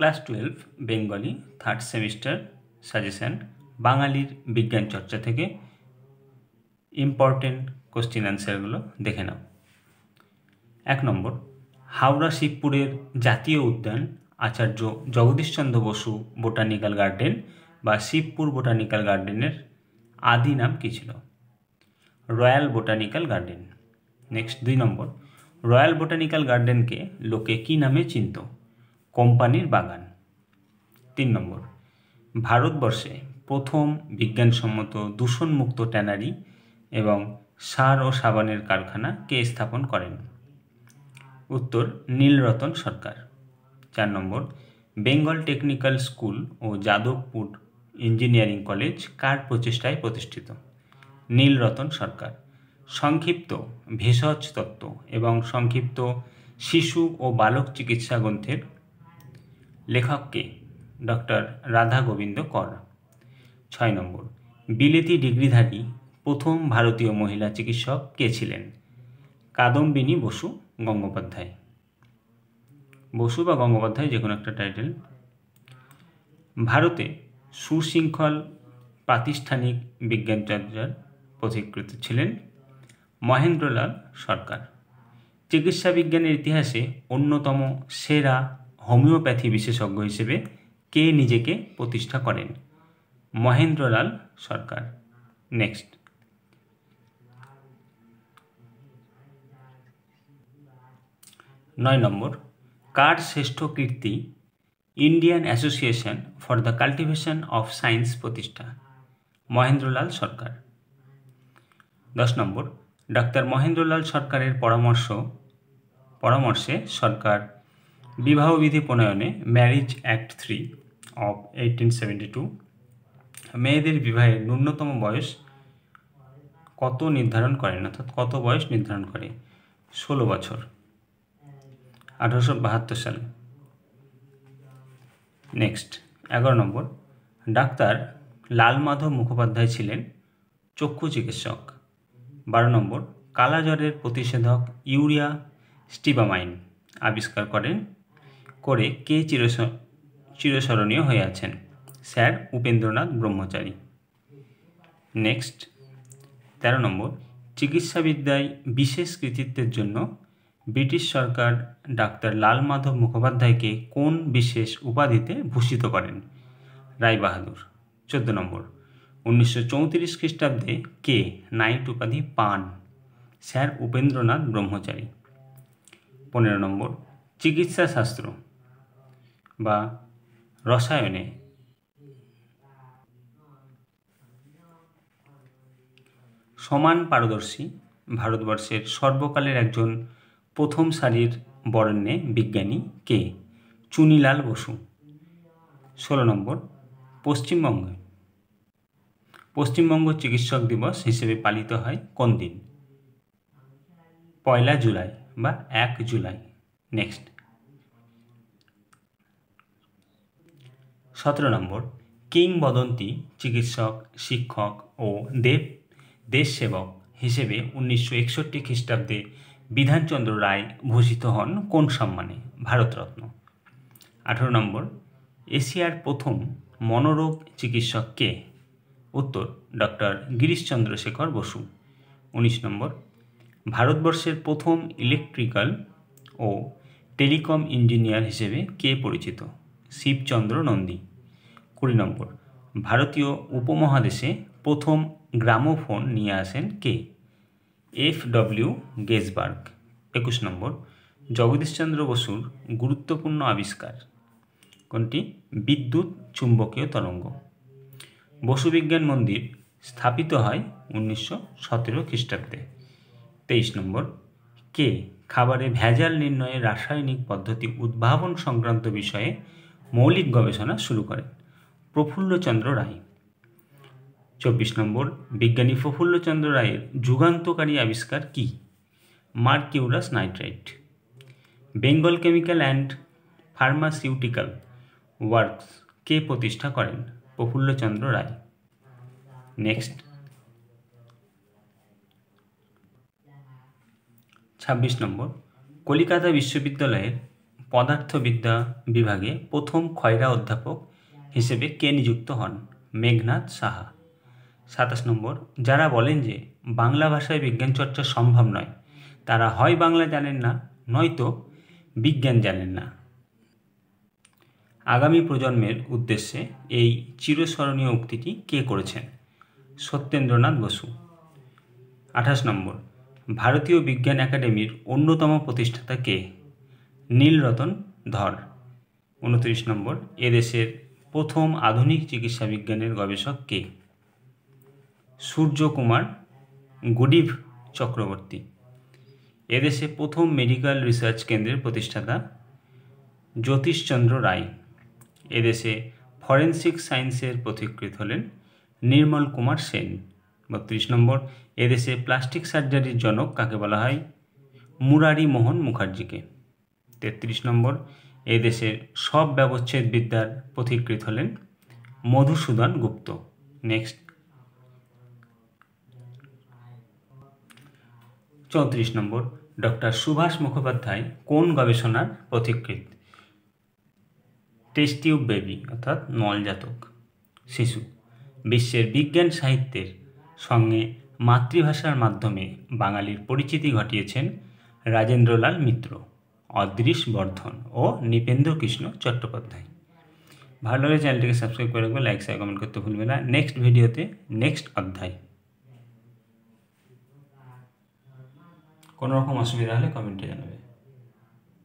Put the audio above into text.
Class 12 Bengali third semester suggestion বাঙালির বিজ্ঞান চর্চা থেকে ইম্পর্টেন্ট কোশ্চেন অ্যান্সারগুলো দেখে নাও। 1 নম্বর, হাওড়া শিবপুরের জাতীয় উদ্যান আচার্য জগদীশচন্দ্র বসু বোটানিক্যাল গার্ডেন বা শিবপুর বোটানিক্যাল গার্ডেনের আদি নাম কী ছিল? Royal botanical garden. নেক্সট 2 নম্বর, রয়্যাল বোটানিক্যাল গার্ডেনকে লোকে কী নামে চিনত? কোম্পানির বাগান। 3 নম্বর, ভারতবর্ষে প্রথম বিজ্ঞানসম্মত দূষণমুক্ত ট্যানারি এবং সার ও সাবানের কারখানা কে স্থাপন করেন? উত্তর, নীলরতন সরকার। 4 নম্বর, বেঙ্গল টেকনিক্যাল স্কুল ও যাদবপুর ইঞ্জিনিয়ারিং কলেজ কার প্রচেষ্টায় প্রতিষ্ঠিত? নীলরতন সরকার। সংক্ষিপ্ত ভেষজ তত্ত্ব এবং সংক্ষিপ্ত শিশু ও বালক চিকিৎসা গ্রন্থের লেখককে? ডক্টর রাধা গোবিন্দ কর। 6 নম্বর, বিলেতি ডিগ্রিধারী প্রথম ভারতীয় মহিলা চিকিৎসক কে ছিলেন? কাদম্বিনী বসু গঙ্গোপাধ্যায়। বসু বা গঙ্গোপাধ্যায় যে কোনো একটা টাইটেল। ভারতে সুশৃঙ্খল প্রাতিষ্ঠানিক বিজ্ঞানচর্চার পথিকৃৎ ছিলেন মহেন্দ্রলাল সরকার। চিকিৎসা বিজ্ঞানের ইতিহাসে অন্যতম সেরা হোমিওপ্যাথি বিশেষজ্ঞ হিসেবে কে নিজেকে প্রতিষ্ঠা করেন? মহেন্দ্রলাল সরকার। নেক্সট, 9 নম্বর, কার শ্রেষ্ঠ কীর্তি Indian Association for the Cultivation of Science প্রতিষ্ঠা? মহেন্দ্রলাল সরকার। 10 নম্বর, ডাক্তার মহেন্দ্রলাল সরকারের পরামর্শে সরকার বিবাহবিধি প্রণয়নে ম্যারেজ অ্যাক্ট 3 অফ 1872 মেয়েদের বিবাহের ন্যূনতম বয়স কত নির্ধারণ করেন, অর্থাৎ কত বয়স নির্ধারণ করে? 16 বছর, 1872 সালে। নেক্সট, 11 নম্বর, ডাক্তার লালমাধব মুখোপাধ্যায় ছিলেন চক্ষু চিকিৎসক। 12 নম্বর, কালাজ্বরের প্রতিষেধক ইউরিয়া স্টিবামাইন আবিষ্কার করে কে চিরস্মরণীয় হয়ে আছেন? স্যার উপেন্দ্রনাথ ব্রহ্মচারী। নেক্সট, 13 নম্বর, চিকিৎসাবিদ্যায় বিশেষ কৃতিত্বের জন্য ব্রিটিশ সরকার ডাক্তার লালমাধব মুখোপাধ্যায়কে কোন বিশেষ উপাধিতে ভূষিত করেন? রায়বাহাদুর। 14 নম্বর, 1934 খ্রিস্টাব্দে কে নাইট উপাধি পান? স্যার উপেন্দ্রনাথ ব্রহ্মচারী। 15 নম্বর, চিকিৎসা শাস্ত্র বা রসায়নে সমান পারদর্শী ভারতবর্ষের সর্বকালের একজন প্রথম সারির বরেণ্যে বিজ্ঞানী কে? চুনিলাল বসু। 16 নম্বর, পশ্চিমবঙ্গ চিকিৎসক দিবস হিসেবে পালিত হয় কোন দিন? 1 জুলাই বা 1 জুলাই। নেক্সট, 17 নম্বর, কিংবদন্তি চিকিৎসক, শিক্ষক ও দেশসেবক হিসেবে 1961 খ্রিস্টাব্দে বিধানচন্দ্র রায় ভূষিত হন কোন সম্মানে? ভারতরত্ন। 18 নম্বর, এশিয়ার প্রথম মনোরোগ চিকিৎসক কে? উত্তর, ডক্টর গিরিশচন্দ্র শেখর বসু। 19 নম্বর, ভারতবর্ষের প্রথম ইলেকট্রিক্যাল ও টেলিকম ইঞ্জিনিয়ার হিসেবে কে পরিচিত? শিবচন্দ্র নন্দী। 20 নম্বর, ভারতীয় উপমহাদেশে প্রথম গ্রামোফোন নিয়ে আসেন কে? F.W. গেজবার্গ। 21 নম্বর, জগদীশচন্দ্র বসুর গুরুত্বপূর্ণ আবিষ্কার কোনটি? বিদ্যুৎ চুম্বকীয় তরঙ্গ। বসু বিজ্ঞান মন্দির স্থাপিত হয় 1917 খ্রিস্টাব্দে। 23 নম্বর, কে খাবারে ভেজাল নির্ণয়ে রাসায়নিক পদ্ধতি উদ্ভাবন সংক্রান্ত বিষয়ে মৌলিক গবেষণা শুরু করেন? প্রফুল্লচন্দ্র রায়। 24 নম্বর, বিজ্ঞানী প্রফুল্লচন্দ্র রায়ের যুগান্তকারী আবিষ্কার কি? Mercurous nitrate. Bengal Chemical and Pharmaceutical Works কে প্রতিষ্ঠা করেন? প্রফুল্লচন্দ্র রায়। নেক্সট, 26 নম্বর, কলিকাতা বিশ্ববিদ্যালয়ের পদার্থবিদ্যা বিভাগে প্রথম খয়রা অধ্যাপক হিসেবে কে নিযুক্ত হন? মেঘনাদ সাহা। 27 নম্বর, যারা বলেন যে বাংলা ভাষায় বিজ্ঞান চর্চা সম্ভব নয়, তারা হয় বাংলা জানেন না, নয়তো বিজ্ঞান জানেন না। আগামী প্রজন্মের উদ্দেশ্যে এই চিরস্মরণীয় উক্তিটি কে করেছেন? সত্যেন্দ্রনাথ বসু। 28 নম্বর, ভারতীয় বিজ্ঞান একাডেমির অন্যতম প্রতিষ্ঠাতা কে? নীলরতন ধর। 29 নম্বর, এদেশের প্রথম আধুনিক চিকিৎসা বিজ্ঞানের গবেষক কে? সূর্যকুমার গুডিভ চক্রবর্তী। এদেশে প্রথম মেডিকেল রিসার্চ কেন্দ্রের প্রতিষ্ঠাতা জ্যোতিষচন্দ্র রায়। এদেশে ফরেন্সিক সায়েন্সের পথিকৃৎ হলেন নির্মল কুমার সেন। 32 নম্বর, এদেশে প্লাস্টিক সার্জারির জনক কাকে বলা হয়? মুরারি মোহন মুখার্জিকে। 33 নম্বর, এদেশের সব ব্যবচ্ছেদ বিদ্যার পথিকৃৎ হলেন মধুসূদন গুপ্ত। নেক্সট 34 নম্বর, ডক্টর সুভাষ মুখোপাধ্যায় কোন গবেষণার পথিকৃৎ? টেস্ট টিউব বেবি অর্থাৎ নলজাতক শিশু। বিশ্বের বিজ্ঞান সাহিত্যের সঙ্গে মাতৃভাষার মাধ্যমে বাঙালির পরিচিতি ঘটিয়েছেন রাজেন্দ্রলাল মিত্র, অদৃশ বর্ধন ও নৃপেন্দ্র কৃষ্ণ চট্টোপাধ্যায়। ভালো লাগলে চ্যানেলটিকে সাবস্ক্রাইব করে রাখবে, লাইক শেয়ার কমেন্ট করতে ভুলবে না। নেক্সট ভিডিওতে নেক্সট অধ্যায়। কোনো রকম অসুবিধা হলে কমেন্টে জানাবে।